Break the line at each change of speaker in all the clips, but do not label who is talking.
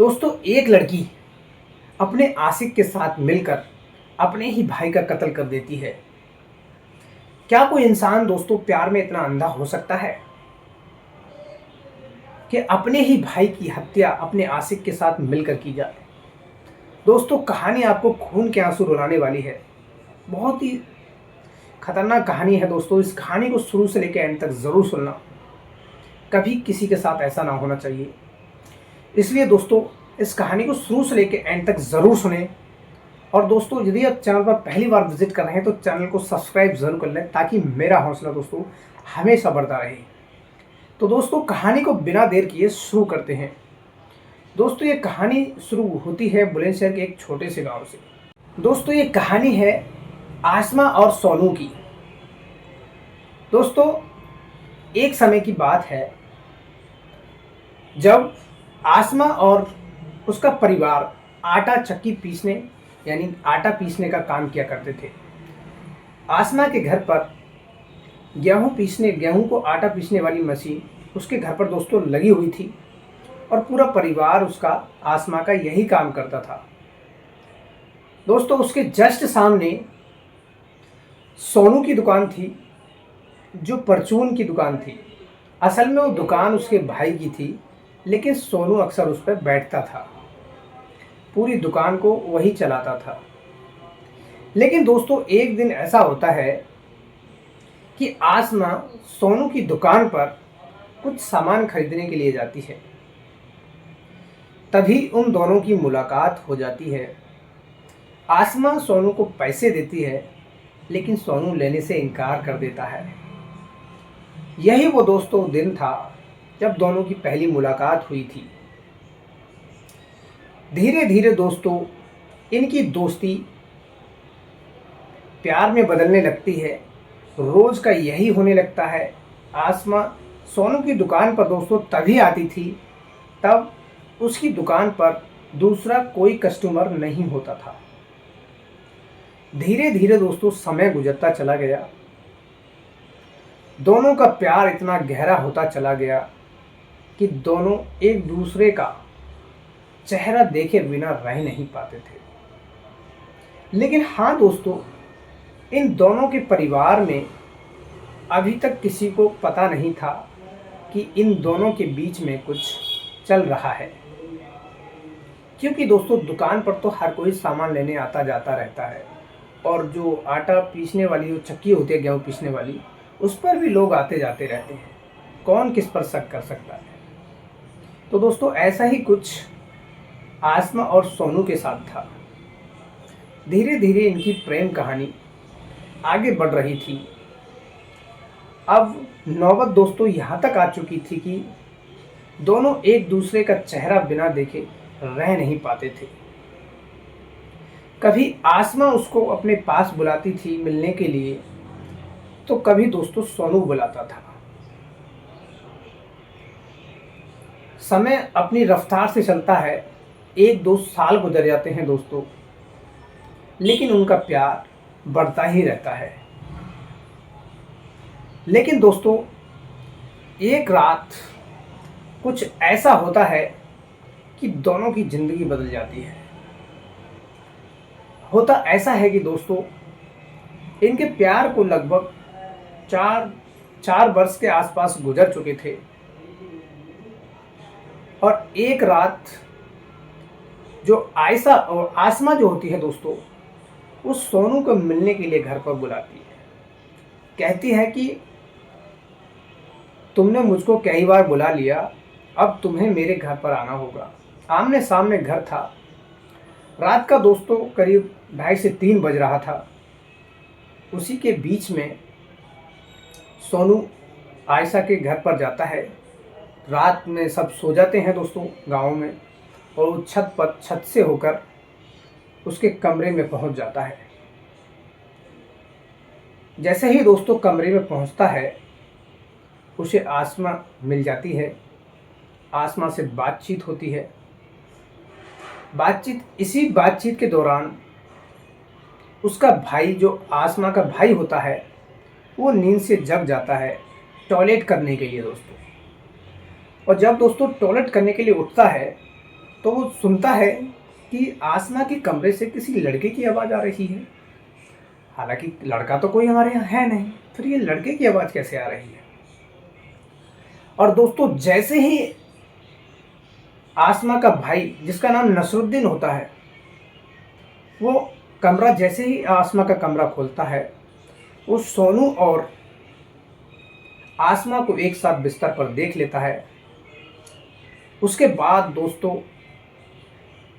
दोस्तों, एक लड़की अपने आशिक के साथ मिलकर अपने ही भाई का कत्ल कर देती है। क्या कोई इंसान दोस्तों प्यार में इतना अंधा हो सकता है कि अपने ही भाई की हत्या अपने आशिक के साथ मिलकर की जाए। दोस्तों, कहानी आपको खून के आंसू रुलाने वाली है। बहुत ही खतरनाक कहानी है दोस्तों। इस कहानी को शुरू से लेकर एंड तक ज़रूर सुनना। कभी किसी के साथ ऐसा ना होना चाहिए। इसलिए दोस्तों, इस कहानी को शुरू से लेकर एंड तक ज़रूर सुने। और दोस्तों, यदि आप चैनल पर पहली बार विजिट कर रहे हैं तो चैनल को सब्सक्राइब जरूर कर लें, ताकि मेरा हौसला दोस्तों हमेशा बढ़ता रहे। तो दोस्तों, कहानी को बिना देर किए शुरू करते हैं। दोस्तों, ये कहानी शुरू होती है बुलंदशहर के एक छोटे से गांव से। दोस्तों, ये कहानी है आसमा और सोनू की। दोस्तों, एक समय की बात है जब आसमा और उसका परिवार आटा चक्की पीसने यानी आटा पीसने का काम किया करते थे। आसमा के घर पर गेहूं को आटा पीसने वाली मशीन उसके घर पर दोस्तों लगी हुई थी, और पूरा परिवार उसका आसमा का यही काम करता था। दोस्तों, उसके जस्ट सामने सोनू की दुकान थी, जो परचून की दुकान थी। असल में वो दुकान उसके भाई की थी, लेकिन सोनू अक्सर उस पर बैठता था, पूरी दुकान को वही चलाता था। लेकिन दोस्तों, एक दिन ऐसा होता है कि आसमा सोनू की दुकान पर कुछ सामान खरीदने के लिए जाती है। तभी उन दोनों की मुलाकात हो जाती है। आसमा सोनू को पैसे देती है, लेकिन सोनू लेने से इनकार कर देता है। यही वो दोस्तों दिन था जब दोनों की पहली मुलाकात हुई थी। धीरे धीरे दोस्तों इनकी दोस्ती प्यार में बदलने लगती है। रोज का यही होने लगता है। आसमा सोनू की दुकान पर दोस्तों तभी आती थी तब उसकी दुकान पर दूसरा कोई कस्टमर नहीं होता था। धीरे धीरे दोस्तों समय गुजरता चला गया। दोनों का प्यार इतना गहरा होता चला गया कि दोनों एक दूसरे का चेहरा देखे बिना रह नहीं पाते थे। लेकिन हाँ दोस्तों, इन दोनों के परिवार में अभी तक किसी को पता नहीं था कि इन दोनों के बीच में कुछ चल रहा है। क्योंकि दोस्तों दुकान पर तो हर कोई सामान लेने आता जाता रहता है, और जो आटा पीसने वाली जो चक्की होती है गेहूँ पीसने वाली, उस पर भी लोग आते जाते रहते हैं। कौन किस पर शक कर सकता है। तो दोस्तों ऐसा ही कुछ आसमा और सोनू के साथ था। धीरे धीरे इनकी प्रेम कहानी आगे बढ़ रही थी। अब नौबत दोस्तों यहाँ तक आ चुकी थी कि दोनों एक दूसरे का चेहरा बिना देखे रह नहीं पाते थे। कभी आसमा उसको अपने पास बुलाती थी मिलने के लिए, तो कभी दोस्तों सोनू बुलाता था। समय अपनी रफ्तार से चलता है। 1-2 साल गुजर जाते हैं दोस्तों, लेकिन उनका प्यार बढ़ता ही रहता है। लेकिन दोस्तों एक रात कुछ ऐसा होता है कि दोनों की जिंदगी बदल जाती है। होता ऐसा है कि दोस्तों इनके प्यार को लगभग 4 वर्ष के आसपास गुजर चुके थे, और एक रात जो आयशा और आसमा जो होती है दोस्तों, उस सोनू को मिलने के लिए घर पर बुलाती है। कहती है कि तुमने मुझको कई बार बुला लिया, अब तुम्हें मेरे घर पर आना होगा। आमने सामने घर था। रात का दोस्तों करीब 2:30 से 3 बज रहा था। उसी के बीच में सोनू आयशा के घर पर जाता है। रात में सब सो जाते हैं दोस्तों गांव में, और वो छत से होकर उसके कमरे में पहुंच जाता है। जैसे ही दोस्तों कमरे में पहुंचता है, उसे आसमा मिल जाती है। आसमा से बातचीत होती है। इसी बातचीत के दौरान उसका भाई, जो आसमा का भाई होता है, वो नींद से जग जाता है टॉयलेट करने के लिए दोस्तों। और जब दोस्तों टॉयलेट करने के लिए उठता है, तो वो सुनता है कि आसमा के कमरे से किसी लड़के की आवाज़ आ रही है। हालांकि लड़का तो कोई हमारे यहाँ है नहीं, फिर ये लड़के की आवाज़ कैसे आ रही है। और दोस्तों जैसे ही आसमा का भाई, जिसका नाम नसरुद्दीन होता है, वो कमरा जैसे ही आसमा का कमरा खोलता है, वो सोनू और आसमा को एक साथ बिस्तर पर देख लेता है। उसके बाद दोस्तों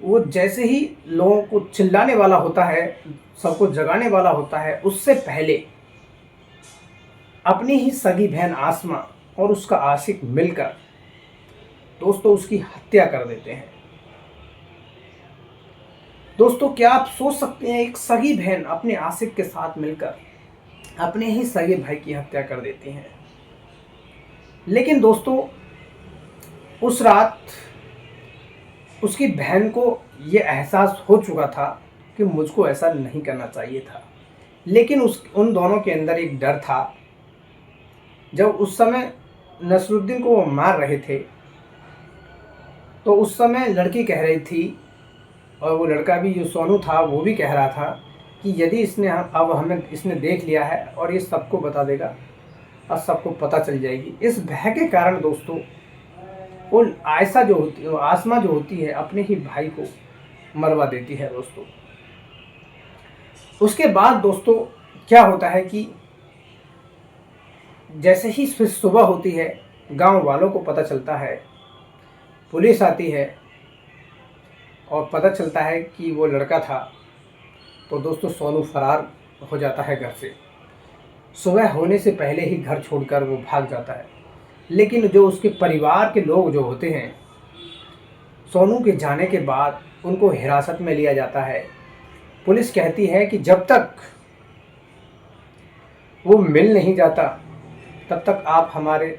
वो जैसे ही लोगों को चिल्लाने वाला होता है, सबको जगाने वाला होता है, उससे पहले अपनी ही सगी बहन आसमा और उसका आशिक मिलकर दोस्तों उसकी हत्या कर देते हैं। दोस्तों क्या आप सोच सकते हैं, एक सगी बहन अपने आशिक के साथ मिलकर अपने ही सगे भाई की हत्या कर देती हैं। लेकिन दोस्तों उस रात उसकी बहन को यह एहसास हो चुका था कि मुझको ऐसा नहीं करना चाहिए था, लेकिन उन दोनों के अंदर एक डर था। जब उस समय नसरुद्दीन को वो मार रहे थे, तो उस समय लड़की कह रही थी, और वो लड़का भी जो सोनू था वो भी कह रहा था कि यदि इसने देख लिया है और ये सबको बता देगा और सबको पता चल जाएगी। इस भय के कारण दोस्तों वो आसमा जो होती है अपने ही भाई को मरवा देती है। दोस्तों उसके बाद दोस्तों क्या होता है कि जैसे ही फिर सुबह होती है, गांव वालों को पता चलता है, पुलिस आती है और पता चलता है कि वो लड़का था। तो दोस्तों सोनू फरार हो जाता है घर से। सुबह होने से पहले ही घर छोड़कर वो भाग जाता है। लेकिन जो उसके परिवार के लोग जो होते हैं, सोनू के जाने के बाद उनको हिरासत में लिया जाता है। पुलिस कहती है कि जब तक वो मिल नहीं जाता तब तक आप हमारे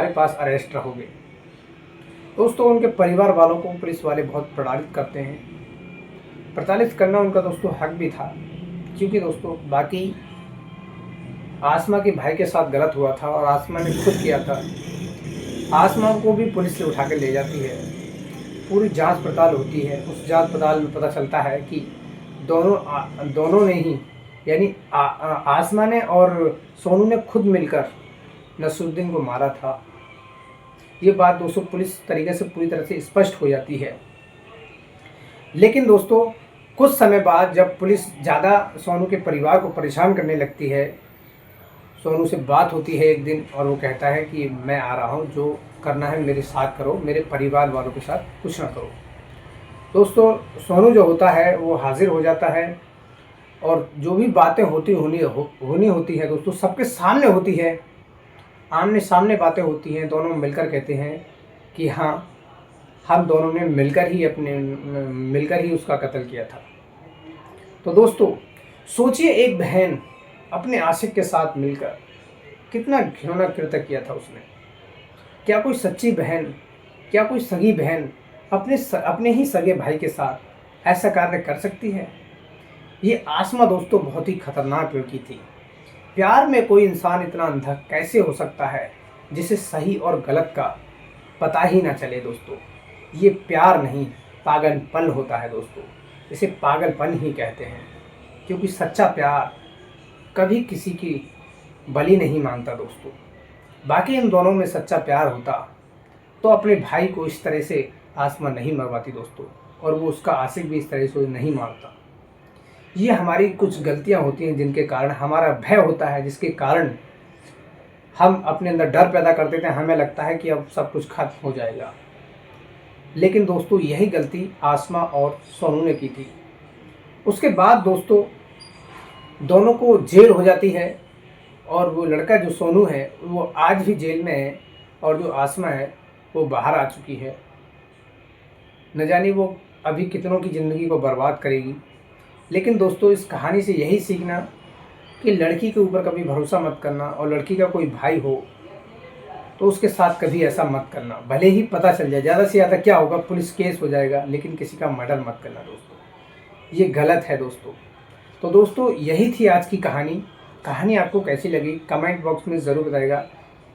पास अरेस्ट रहोगे। दोस्तों उनके परिवार वालों को पुलिस वाले बहुत प्रताड़ित करते हैं। प्रताड़ित करना उनका दोस्तों हक भी था, क्योंकि दोस्तों बाकी आसमा के भाई के साथ गलत हुआ था और आसमा ने खुद किया था। आसमा को भी पुलिस से उठा के ले जाती है। पूरी जांच पड़ताल होती है। उस जांच पड़ताल में पता चलता है कि दोनों ने ही, यानी आसमा ने और सोनू ने खुद मिलकर नसरुद्दीन को मारा था। ये बात दोस्तों पूरी तरह से स्पष्ट हो जाती है। लेकिन दोस्तों कुछ समय बाद जब पुलिस ज़्यादा सोनू के परिवार को परेशान करने लगती है, सोनू से बात होती है एक दिन और वो कहता है कि मैं आ रहा हूँ, जो करना है मेरे साथ करो, मेरे परिवार वालों के साथ कुछ ना करो। दोस्तों सोनू जो होता है वो हाजिर हो जाता है और जो भी बातें होनी होती है दोस्तों सबके सामने होती है, आमने सामने बातें होती हैं। दोनों मिलकर कहते हैं कि हाँ हम दोनों ने मिलकर ही उसका कत्ल किया था। तो दोस्तों सोचिए, एक बहन अपने आशिक के साथ मिलकर कितना घिनौना कृत्य किया था उसने। क्या कोई सच्ची बहन, क्या कोई सगी बहन अपने ही सगे भाई के साथ ऐसा कार्य कर सकती है? ये आसमा दोस्तों बहुत ही खतरनाक लड़की थी। प्यार में कोई इंसान इतना अंधा कैसे हो सकता है जिसे सही और गलत का पता ही ना चले। दोस्तों ये प्यार नहीं, पागलपन होता है। दोस्तों इसे पागलपन ही कहते हैं, क्योंकि सच्चा प्यार कभी किसी की बलि नहीं मांगता। दोस्तों बाकी इन दोनों में सच्चा प्यार होता तो अपने भाई को इस तरह से आसमा नहीं मरवाती दोस्तों, और वो उसका आशिक भी इस तरह से नहीं मारता। ये हमारी कुछ गलतियां होती हैं जिनके कारण हमारा भय होता है, जिसके कारण हम अपने अंदर डर पैदा कर देते हैं। हमें लगता है कि अब सब कुछ खत्म हो जाएगा। लेकिन दोस्तों यही गलती आसमा और सोनू ने की थी। उसके बाद दोस्तों दोनों को जेल हो जाती है, और वो लड़का जो सोनू है वो आज भी जेल में है, और जो आसमा है वो बाहर आ चुकी है। न जाने वो अभी कितनों की ज़िंदगी को बर्बाद करेगी। लेकिन दोस्तों इस कहानी से यही सीखना कि लड़की के ऊपर कभी भरोसा मत करना, और लड़की का कोई भाई हो तो उसके साथ कभी ऐसा मत करना। भले ही पता चल जाए, ज़्यादा से ज़्यादा क्या होगा, पुलिस केस हो जाएगा, लेकिन किसी का मर्डर मत करना दोस्तों, ये गलत है दोस्तों। तो दोस्तों यही थी आज की कहानी आपको कैसी लगी कमेंट बॉक्स में ज़रूर बताइएगा।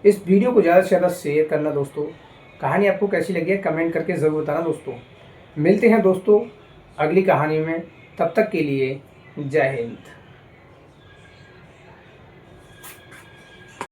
इस वीडियो को ज़्यादा से ज़्यादा शेयर करना दोस्तों, कहानी आपको कैसी लगी है कमेंट करके ज़रूर बताना दोस्तों। मिलते हैं दोस्तों अगली कहानी में, तब तक के लिए जय हिंद।